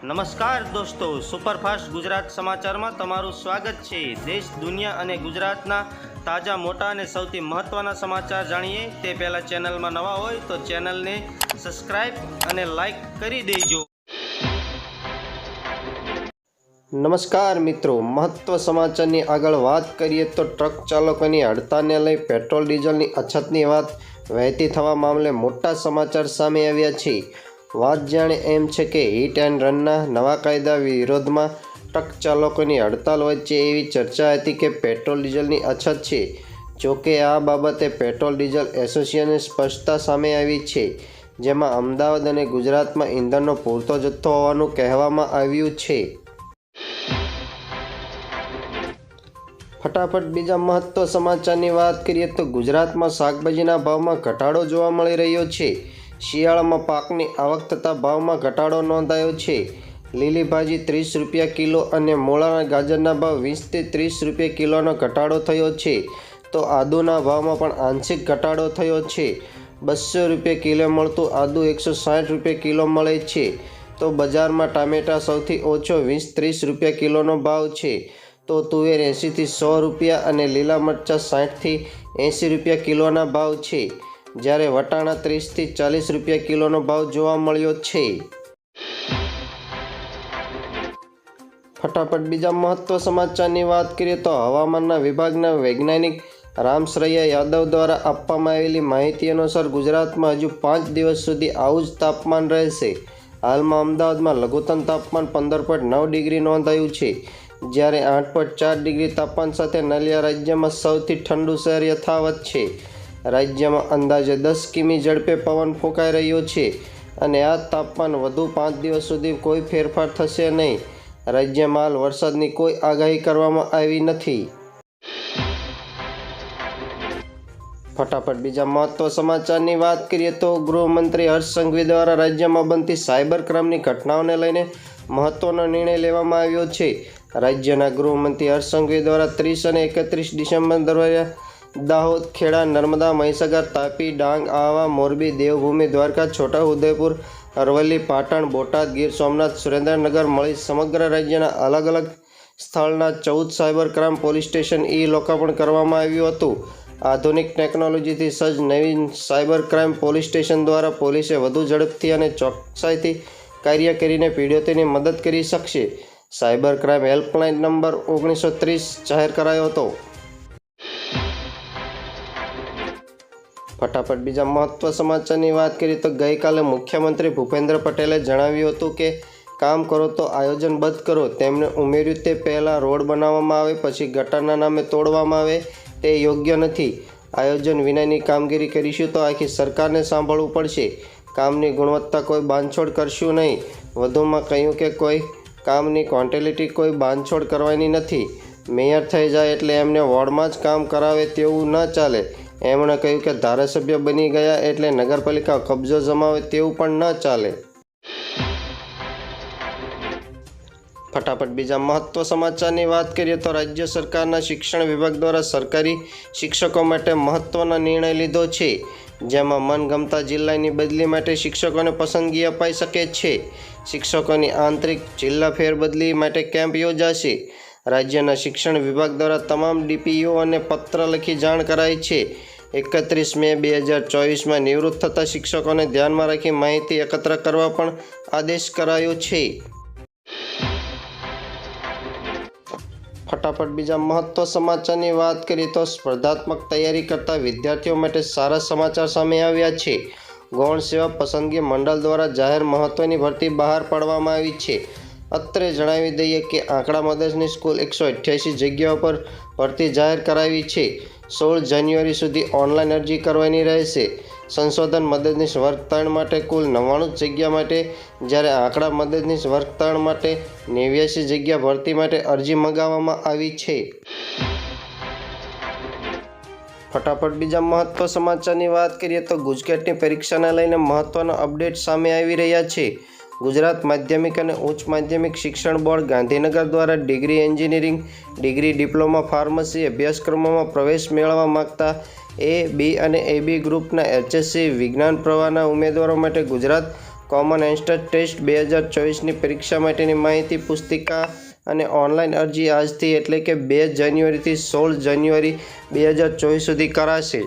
નમસ્કાર દોસ્તો, સુપરફાસ્ટ ગુજરાત સમાચારમાં તમારું સ્વાગત છે। દેશ, દુનિયા અને ગુજરાતના તાજા, મોટા અને સૌથી મહત્ત્વના સમાચાર જાણીએ તે પહેલાં ચેનલમાં નવા હોય તો ચેનલને સબસ્ક્રાઈબ અને લાઈક કરી દેજો। નમસ્કાર મિત્રો, મહત્વ સમાચારની આગળ વાત કરીએ તો ટ્રક ચાલકોની હડતાલને લઈ પેટ્રોલ ડીઝલની અછતની વાત વહેતી થવા મામલે મોટા સમાચાર સામે આવ્યા છે। વાત જાણે એમ છે કે હિટ એન્ડ રનના નવા કાયદા વિરોધમાં ટ્રક ચાલકોની હડતાલ વચ્ચે એવી ચર્ચા હતી કે પેટ્રોલ ડીઝલની અછત છે। જોકે આ બાબતે પેટ્રોલ ડીઝલ એસોસિએશનની સ્પષ્ટતા સામે આવી છે, જેમાં અમદાવાદ અને ગુજરાતમાં ઇંધણનો પૂરતો જથ્થો હોવાનું કહેવામાં આવ્યું છે। ફટાફટ બીજા મહત્વ સમાચારની વાત કરીએ તો ગુજરાતમાં શાકભાજીના ભાવમાં ઘટાડો જોવા મળી રહ્યો છે। શિયાળામાં પાકની આવક થતાં ભાવમાં ઘટાડો નોંધાયો છે। લીલી ભાજી 30 રૂપિયા કિલો અને મૂળા ગાજરના ભાવ 20 થી 30 રૂપિયા કિલોનો ઘટાડો થયો છે, તો આદુના ભાવમાં પણ આંશિક ઘટાડો થયો છે। 200 રૂપિયા કિલો મળતું આદુ 160 રૂપિયા કિલો મળે છે, તો બજારમાં ટામેટા સૌથી ઓછો 20-30 રૂપિયા કિલોનો ભાવ છે, તો તુવેર 80 થી 100 રૂપિયા અને લીલા મરચાં 60 થી 80 રૂપિયા કિલોના ભાવ છે, જ્યારે વટાણા 30 થી 40 રૂપિયા કિલોનો ભાવ જોવા મળ્યો છે। ફટાફટ બીજા મહત્વ સમાચારની વાત કરીએ તો હવામાનના વિભાગના વૈજ્ઞાનિક રામસરૈયા યાદવ દ્વારા આપવામાં આવેલી માહિતી અનુસાર ગુજરાતમાં હજુ 5 દિવસ સુધી આવું જ તાપમાન રહેશે। હાલમાં અમદાવાદમાં લઘુત્તમ તાપમાન 15.9 ડિગ્રી નોંધાયું છે, જ્યારે 8.4 ડિગ્રી તાપમાન સાથે નલિયા રાજ્યમાં સૌથી ઠંડુ શહેર યથાવત છે। રાજ્યમાં અંદાજે 10 કિમી ઝડપે પવન ફૂંકાઈ રહ્યો છે અને આ તાપમાન વધુ 5 દિવસ સુધી કોઈ ફેરફાર થશે નહીં। રાજ્યમાં હાલ વરસાદની કોઈ આગાહી કરવામાં આવી નથી। ફટાફટ બીજા મહત્વ સમાચારની વાત કરીએ તો ગૃહમંત્રી હર્ષ સંઘવી દ્વારા રાજ્યમાં બનતી સાયબર ક્રાઇમની ઘટનાઓને લઈને મહત્વનો નિર્ણય લેવામાં આવ્યો છે। રાજ્યના ગૃહમંત્રી હર્ષ સંઘવી દ્વારા 30 અને 31 ડિસેમ્બર દરમિયાન દાહોદ, ખેડા, નર્મદા, મહીસાગર, તાપી, ડાંગ, આહવા, મોરબી, દેવભૂમિ, દ્વારકા, છોટાઉદેપુર, અરવલ્લી, પાટણ, બોટાદ, ગીર સોમનાથ, સુરેન્દ્રનગર મળી સમગ્ર રાજ્યના અલગ અલગ સ્થળના 14 સાયબર ક્રાઇમ પોલીસ સ્ટેશન લોકાર્પણ કરવામાં આવ્યું હતું। આધુનિક ટેકનોલોજીથી સજ્જ નવીન સાયબર ક્રાઇમ પોલીસ સ્ટેશન દ્વારા પોલીસે વધુ ઝડપથી અને ચોકસાઈથી કાર્ય કરીને પીડિતોની મદદ કરી શકશે। સાયબર ક્રાઇમ હેલ્પલાઇન નંબર 1930 જાહેર કરાયો હતો। ફટાફટ બીજા મહત્વ સમાચારની વાત કરીએ તો ગઈકાલે મુખ્યમંત્રી ભૂપેન્દ્ર પટેલે જણાવ્યું હતું કે કામ કરો તો આયોજનબદ્ધ કરો। તેમણે ઉમેર્યું તે પહેલાં રોડ બનાવવામાં આવે પછી ગટરના નામે તોડવામાં આવે તે યોગ્ય નથી। આયોજન વિનાની કામગીરી કરીશું તો આખી સરકારને સાંભળવું પડશે। કામની ગુણવત્તા કોઈ બાંધછોડ કરશું નહીં। વધુમાં કહ્યું કે કોઈ કામની ક્વોન્ટિટી કોઈ બાંધછોડ કરવાની નથી। મેયર થઈ જાય એટલે એમને વોર્ડમાં જ કામ કરાવે તેવું ન ચાલે। એમણે કહ્યું કે ધારાસભ્ય બની ગયા એટલે નગરપાલિકા કબજો જમાવે તેવું પણ ન ચાલે। ફટાફટ બીજા મહત્વ સમાચારની વાત કરીએ તો રાજ્ય સરકારના શિક્ષણ વિભાગ દ્વારા સરકારી શિક્ષકો માટે મહત્વનો નિર્ણય લીધો છે, જેમાં મનગમતા જિલ્લાની બદલી માટે શિક્ષકોને પસંદગી અપાઈ શકે છે। શિક્ષકોની આંતરિક જિલ્લા ફેરબદલી માટે કેમ્પ યોજાશે। રાજ્યના શિક્ષણ વિભાગ દ્વારા તમામ ડીપીઓને પત્ર લખી જાણ કરાઈ છે। 31 મે 2024માં નિવૃત્ત થતા શિક્ષકોને ધ્યાનમાં રાખી માહિતી એકત્ર કરવા પણ આદેશ કરાયો છે। ફટાફટ બીજા મહત્વ સમાચારની વાત કરીએ તો સ્પર્ધાત્મક તૈયારી કરતા વિદ્યાર્થીઓ માટે સારા સમાચાર સામે આવ્યા છે। ગૌણ સેવા પસંદગી મંડળ દ્વારા જાહેર મહત્વની ભરતી બહાર પાડવામાં આવી છે। અત્રે જણાવી દઈએ કે આંકડા મદદની સ્કૂલ 188 જગ્યાઓ પર ભરતી જાહેર કરાવી છે। 16 જાન્યુઆરી સુધી ઓનલાઈન અરજી કરવાની રહેશે। સંશોધન મદદનીશ વર્ગ 3 માટે કુલ 99 જગ્યા માટે, જ્યારે આંકડા મદદનીશ વર્ગ 3 માટે 89 જગ્યા ભરતી માટે અરજી મંગાવવામાં આવી છે। ફટાફટ બીજા મહત્વ સમાચારની વાત કરીએ તો ગુજકેટની પરીક્ષાને લઈને મહત્વના અપડેટ સામે આવી રહ્યા છે। ગુજરાત માધ્યમિક અને ઉચ્ચ માધ્યમિક શિક્ષણ બોર્ડ ગાંધીનગર દ્વારા degree engineering, degree diploma pharmacy અભ્યાસક્રમોમાં પ્રવેશ મેળવવા માગતા A, B અને AB ગ્રુપના HSC વિજ્ઞાન પ્રવાહના ઉમેદવારો માટે ગુજરાત કોમન એન્ટ્રન્સ ટેસ્ટ 2024ની પરીક્ષા માટેની માહિતી પુસ્તિકા અને ઓનલાઈન અરજી આજથી એટલે કે 2 જાન્યુઆરીથી 16 જાન્યુઆરી 2024 સુધી કરાશે।